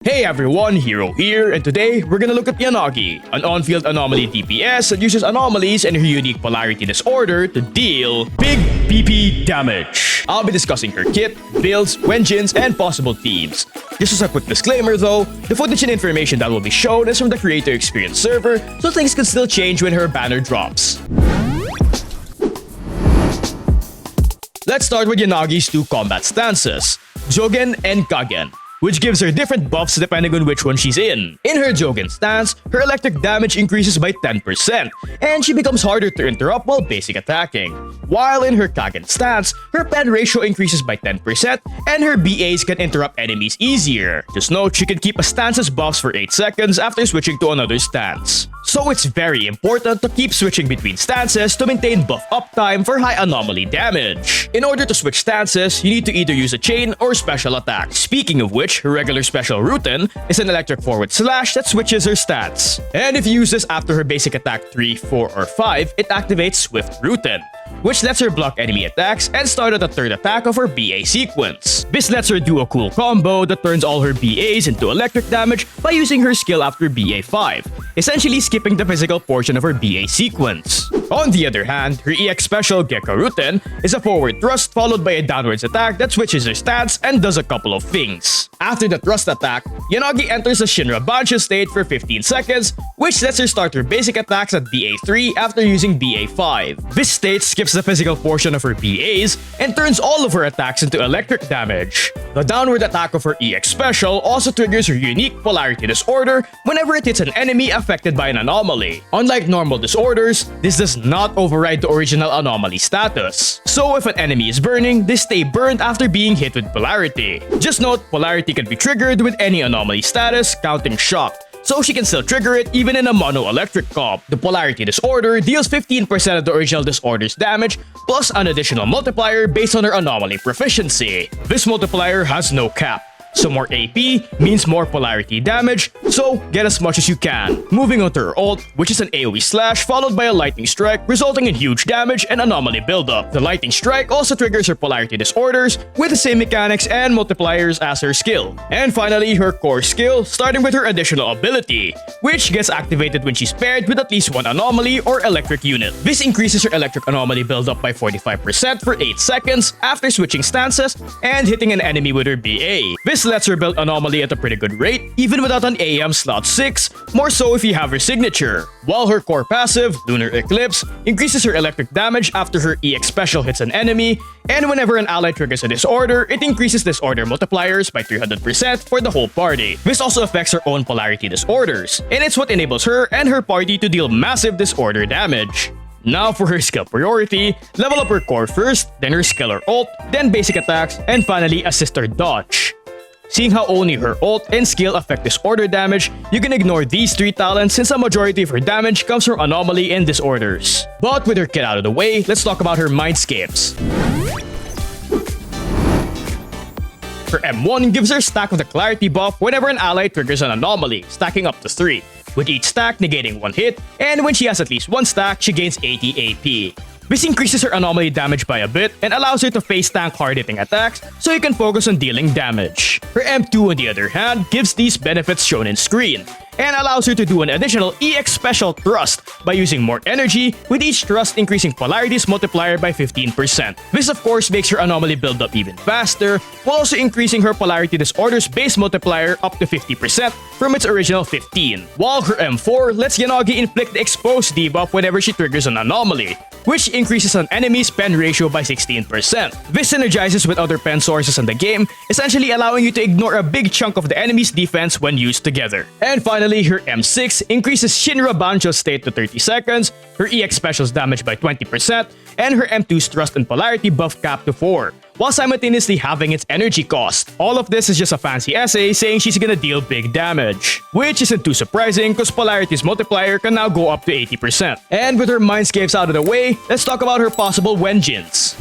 Hey everyone, Heero here, and today we're gonna look at Yanagi, an on-field anomaly DPS that uses anomalies and her unique polarity disorder to deal big PP damage. I'll be discussing her kit, builds, wenjins, and possible themes. Just as a quick disclaimer though, the footage and information that will be shown is from the creator experience server, so things can still change when her banner drops. Let's start with Yanagi's two combat stances, Jogen and Kagen, which gives her different buffs depending on which one she's in. In her Jogen stance, her electric damage increases by 10%, and she becomes harder to interrupt while basic attacking. While in her Kagen stance, her pen ratio increases by 10%, and her BAs can interrupt enemies easier. Just note, she can keep a stance's buffs for 8 seconds after switching to another stance. So it's very important to keep switching between stances to maintain buff uptime for high anomaly damage. In order to switch stances, you need to either use a chain or special attack. Speaking of which, her regular special routine is an electric forward slash that switches her stats. And if you use this after her basic attack 3, 4, or 5, it activates Swift Routine, which lets her block enemy attacks and start at the third attack of her BA sequence. This lets her do a cool combo that turns all her BAs into electric damage by using her skill after BA 5, essentially skipping the physical portion of her BA sequence. On the other hand, her EX special Gecko Routine is a forward thrust followed by a downwards attack that switches her stats and does a couple of things. After the thrust attack, Yanagi enters a Shinra Bansho state for 15 seconds, which lets her start her basic attacks at BA 3 after using BA 5. This state skips the physical portion of her BAs and turns all of her attacks into electric damage. The downward attack of her EX special also triggers her unique polarity disorder whenever it hits an enemy affected by an anomaly. Unlike normal disorders, this does not override the original anomaly status. So if an enemy is burning, they stay burned after being hit with polarity. Just note, polarity can be triggered with any anomaly status, counting shock, so she can still trigger it even in a mono-electric comp. The polarity disorder deals 15% of the original disorder's damage, plus an additional multiplier based on her anomaly proficiency. This multiplier has no cap, so more AP means more polarity damage, so get as much as you can. Moving on to her ult, which is an AoE slash followed by a lightning strike, resulting in huge damage and anomaly buildup. The lightning strike also triggers her polarity disorders with the same mechanics and multipliers as her skill. And finally, her core skill, starting with her additional ability, which gets activated when she's paired with at least one anomaly or electric unit. This increases her electric anomaly buildup by 45% for 8 seconds after switching stances and hitting an enemy with her BA. This lets her build anomaly at a pretty good rate, even without an AM slot 6, more so if you have her signature. While her core passive, Lunar Eclipse, increases her electric damage after her EX special hits an enemy, and whenever an ally triggers a disorder, it increases disorder multipliers by 300% for the whole party. This also affects her own polarity disorders, and it's what enables her and her party to deal massive disorder damage. Now for her skill priority, level up her core first, then her skill or ult, then basic attacks, and finally assist her dodge. Seeing how only her ult and skill affect disorder damage, you can ignore these 3 talents since a majority of her damage comes from anomaly and disorders. But with her kit out of the way, let's talk about her Mindscapes. Her M1 gives her stack with a clarity buff whenever an ally triggers an anomaly, stacking up to 3, with each stack negating 1 hit, and when she has at least 1 stack, she gains 80 AP. This increases her anomaly damage by a bit and allows her to face tank hard-hitting attacks so you can focus on dealing damage. Her M2 on the other hand gives these benefits shown in screen, and allows her to do an additional EX special thrust by using more energy, with each thrust increasing polarity's multiplier by 15%. This of course makes her anomaly buildup even faster, while also increasing her polarity disorder's base multiplier up to 50% from its original 15. While her M4 lets Yanagi inflict the exposed debuff whenever she triggers an anomaly, which increases an enemy's pen ratio by 16%. This synergizes with other pen sources in the game, essentially allowing you to ignore a big chunk of the enemy's defense when used together. And finally, her M6 increases Shinra Bansho state to 30 seconds, her EX specials damage by 20%, and her M2's thrust and polarity buff cap to 4, while simultaneously halving its energy cost. All of this is just a fancy essay saying she's gonna deal big damage, which isn't too surprising because polarity's multiplier can now go up to 80%. And with her Mindscapes out of the way, let's talk about her possible wenjins.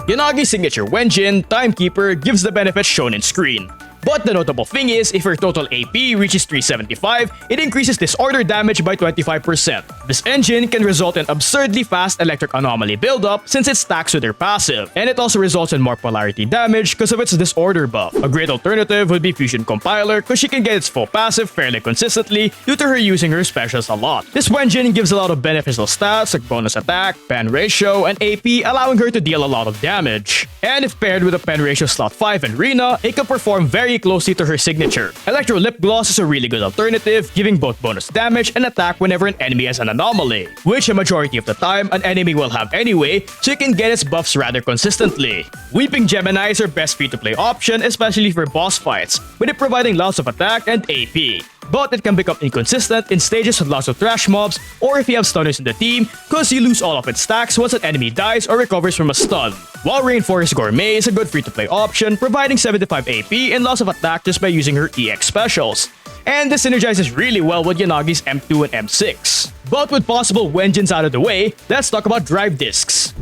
Yanagi's signature wenjin, Timekeeper, gives the benefits shown in screen. But the notable thing is, if her total AP reaches 375, it increases disorder damage by 25%. This engine can result in absurdly fast electric anomaly buildup since it stacks with her passive, and it also results in more polarity damage because of its disorder buff. A great alternative would be Fusion Compiler because she can get its full passive fairly consistently due to her using her specials a lot. This engine gives a lot of beneficial stats like bonus attack, pen ratio, and AP, allowing her to deal a lot of damage. And if paired with a pen ratio slot 5 and Rina, it can perform very closely to her signature. Electro Lip Gloss is a really good alternative, giving both bonus damage and attack whenever an enemy has an anomaly, which a majority of the time an enemy will have anyway, so you can get its buffs rather consistently. Weeping Gemini is her best free-to-play option, especially for boss fights, with it providing lots of attack and AP. But it can become inconsistent in stages with lots of trash mobs or if you have stunners in the team, cause you lose all of its stacks once an enemy dies or recovers from a stun. While Rainforest Gourmet is a good free-to-play option, providing 75 AP and lots of attack just by using her EX specials. And this synergizes really well with Yanagi's M2 and M6. But with possible Wenjins out of the way, let's talk about drive discs.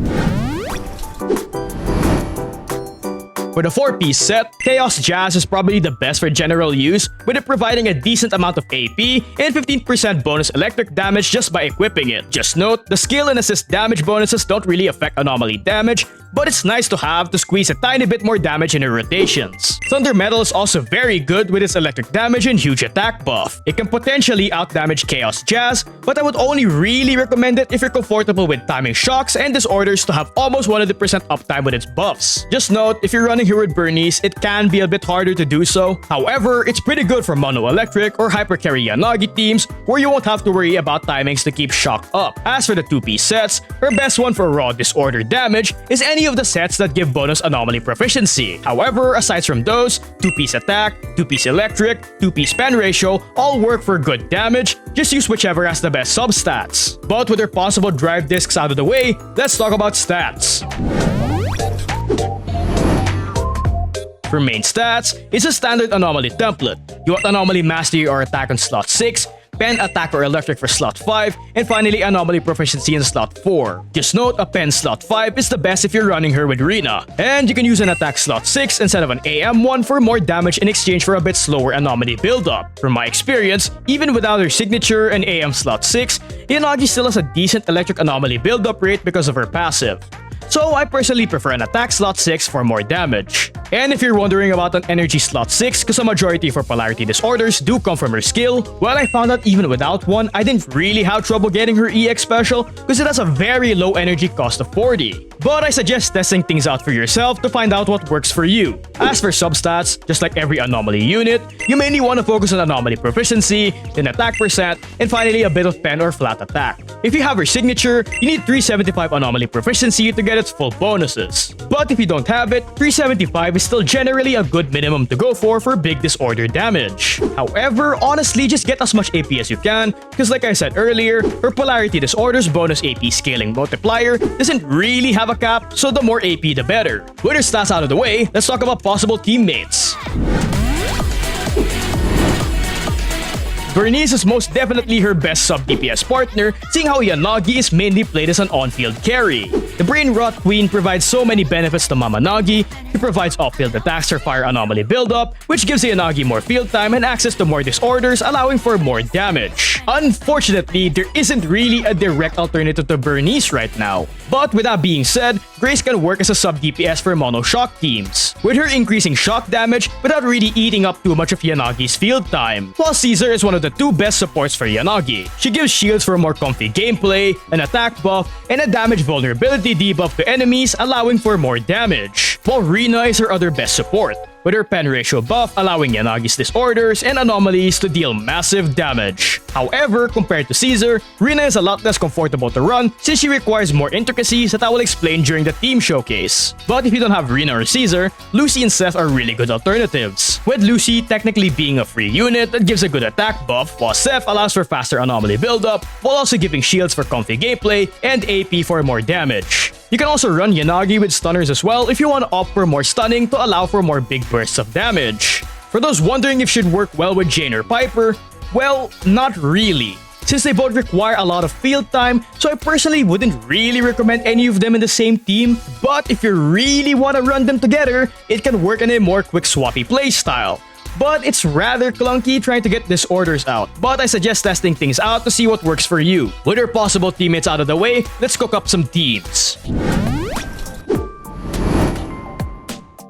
For the 4-piece set, Chaos Jazz is probably the best for general use, with it providing a decent amount of AP and 15% bonus electric damage just by equipping it. Just note, the skill and assist damage bonuses don't really affect anomaly damage, but it's nice to have to squeeze a tiny bit more damage in her rotations. Thunder Metal is also very good with its electric damage and huge attack buff. It can potentially outdamage Chaos Jazz, but I would only really recommend it if you're comfortable with timing shocks and disorders to have almost 100% uptime with its buffs. Just note, if you're running here with Bernice, it can be a bit harder to do so. However, it's pretty good for Mono Electric or Hyper Carry Yanagi teams where you won't have to worry about timings to keep shock up. As for the 2-piece sets, her best one for raw disorder damage is any of the sets that give bonus anomaly proficiency. However, aside from those, 2-piece attack, 2-piece electric, 2-piece pen ratio all work for good damage, just use whichever has the best substats. But with her possible drive discs out of the way, let's talk about stats. For main stats, it's a standard anomaly template. You want anomaly mastery or attack on slot 6, pen attack or electric for slot 5, and finally anomaly proficiency in slot 4. Just note, a pen slot 5 is the best if you're running her with Rina, and you can use an attack slot 6 instead of an AM one for more damage in exchange for a bit slower anomaly buildup. From my experience, even without her signature and AM slot 6, Yanagi still has a decent electric anomaly buildup rate because of her passive. So I personally prefer an attack slot 6 for more damage. And if you're wondering about an energy slot 6 because a majority for polarity disorders do come from her skill, well, I found that even without one, I didn't really have trouble getting her EX special because it has a very low energy cost of 40. But I suggest testing things out for yourself to find out what works for you. As for substats, just like every anomaly unit, you mainly want to focus on anomaly proficiency, then attack percent, and finally a bit of pen or flat attack. If you have her signature, you need 375 anomaly proficiency to get its full bonuses. But if you don't have it, 375 is still generally a good minimum to go for big disorder damage. However, honestly, just get as much AP as you can, because like I said earlier, her polarity disorders bonus AP scaling multiplier doesn't really have a cap, so the more AP the better. With her stats out of the way, let's talk about possible teammates. Bernice is most definitely her best sub-DPS partner, seeing how Yanagi is mainly played as an on-field carry. The Brain Rot Queen provides so many benefits to Mamanagi. He provides off-field attacks for fire anomaly buildup, which gives Yanagi more field time and access to more disorders, allowing for more damage. Unfortunately, there isn't really a direct alternative to Bernice right now. But with that being said, Grace can work as a sub-DPS for mono shock teams, with her increasing shock damage without really eating up too much of Yanagi's field time. While Caesar is one of the two best supports for Yanagi. She gives shields for more comfy gameplay, an attack buff, and a damage vulnerability debuff to enemies, allowing for more damage. While Rina is her other best support, with her pen ratio buff allowing Yanagi's disorders and anomalies to deal massive damage. However, compared to Caesar, Rina is a lot less comfortable to run since she requires more intricacies that I will explain during the team showcase. But if you don't have Rina or Caesar, Lucy and Seth are really good alternatives, with Lucy technically being a free unit that gives a good attack buff, while Seth allows for faster anomaly buildup, while also giving shields for comfy gameplay and AP for more damage. You can also run Yanagi with stunners as well if you want to opt for more stunning to allow for more big bursts of damage. For those wondering if she'd work well with Jane or Piper, well, not really, since they both require a lot of field time, so I personally wouldn't really recommend any of them in the same team. But if you really want to run them together, it can work in a more quick swappy playstyle, but it's rather clunky trying to get disorders out. But I suggest testing things out to see what works for you. With our possible teammates out of the way, let's cook up some teams.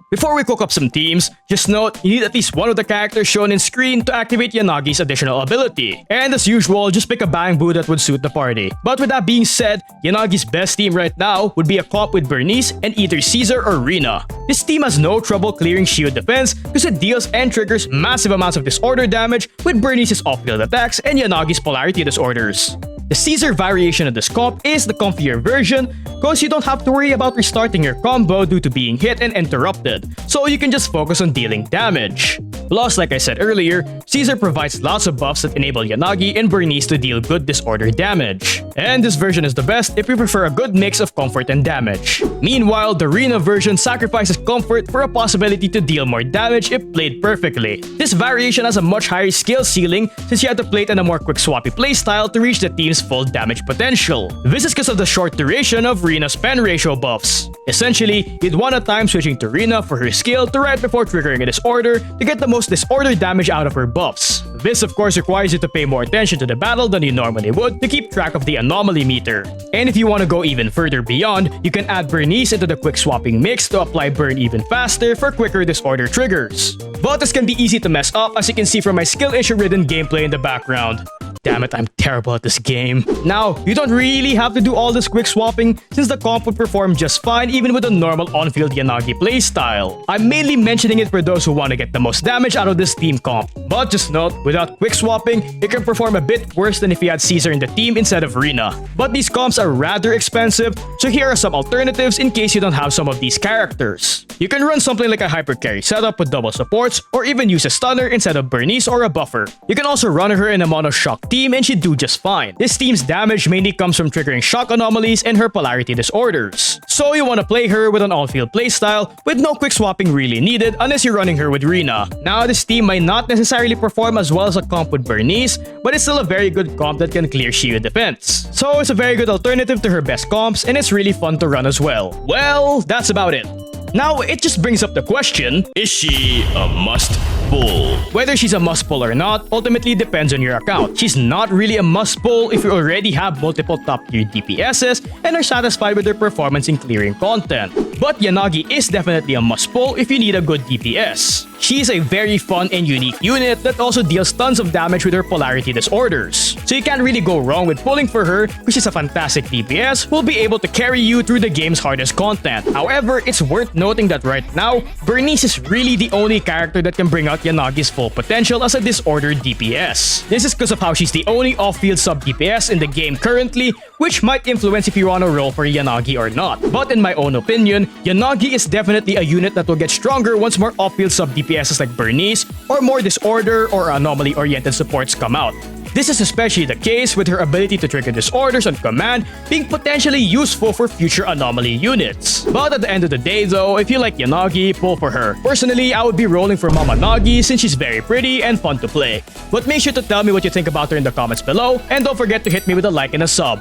Before we cook up some teams, just note, you need at least one of the characters shown in screen to activate Yanagi's additional ability. And as usual, just pick a bamboo that would suit the party. But with that being said, Yanagi's best team right now would be a comp with Bernice and either Caesar or Rina. This team has no trouble clearing shield defense because it deals and triggers massive amounts of disorder damage with Bernice's off-field attacks and Yanagi's polarity disorders. The Caesar variation of this comp is the comfier version because you don't have to worry about restarting your combo due to being hit and interrupted, so you can just focus on dealing damage. Plus, like I said earlier, Caesar provides lots of buffs that enable Yanagi and Bernice to deal good disorder damage. And this version is the best if you prefer a good mix of comfort and damage. Meanwhile, the Rina version sacrifices comfort for a possibility to deal more damage if played perfectly. This variation has a much higher skill ceiling since you have to play it in a more quick swappy playstyle to reach the team's full damage potential. This is because of the short duration of Rina's pen ratio buffs. Essentially, you'd want a time switching to Rina for her skill to right before triggering a disorder to get the most disorder damage out of her buffs. This of course requires you to pay more attention to the battle than you normally would to keep track of the anomaly meter. And if you want to go even further beyond, you can add Bernice into the quick swapping mix to apply burn even faster for quicker disorder triggers. But this can be easy to mess up as you can see from my skill issue ridden gameplay in the background. Damn it, I'm terrible at this game. Now, you don't really have to do all this quick swapping since the comp would perform just fine even with a normal on-field Yanagi playstyle. I'm mainly mentioning it for those who want to get the most damage out of this team comp. But just note, without quick swapping, it can perform a bit worse than if you had Caesar in the team instead of Rina. But these comps are rather expensive, so here are some alternatives in case you don't have some of these characters. You can run something like a hyper carry setup with double supports, or even use a stunner instead of Bernice or a buffer. You can also run her in a mono shock team and she'd do just fine. This team's damage mainly comes from triggering shock anomalies and her polarity disorders. So you want to play her with an all-field playstyle with no quick swapping really needed unless you're running her with Rina. Now this team might not necessarily perform as well as a comp with Bernice, but it's still a very good comp that can clear shield defense. So it's a very good alternative to her best comps and it's really fun to run as well. Well, that's about it. Now, it just brings up the question, is she a must-pull? Whether she's a must-pull or not ultimately depends on your account. She's not really a must-pull if you already have multiple top-tier DPSs and are satisfied with their performance in clearing content. But Yanagi is definitely a must-pull if you need a good DPS. She's a very fun and unique unit that also deals tons of damage with her polarity disorders. So you can't really go wrong with pulling for her because she's a fantastic DPS who will be able to carry you through the game's hardest content. However, it's worth noting that right now, Bernice is really the only character that can bring out Yanagi's full potential as a disordered DPS. This is because of how she's the only off-field sub-DPS in the game currently, which might influence if you want to roll for Yanagi or not. But in my own opinion, Yanagi is definitely a unit that will get stronger once more off-field sub-DPSs like Bernice or more disorder or anomaly-oriented supports come out. This is especially the case with her ability to trigger disorders on command being potentially useful for future anomaly units. But at the end of the day though, if you like Yanagi, pull for her. Personally, I would be rolling for Mama Nagi since she's very pretty and fun to play. But make sure to tell me what you think about her in the comments below, and don't forget to hit me with a like and a sub.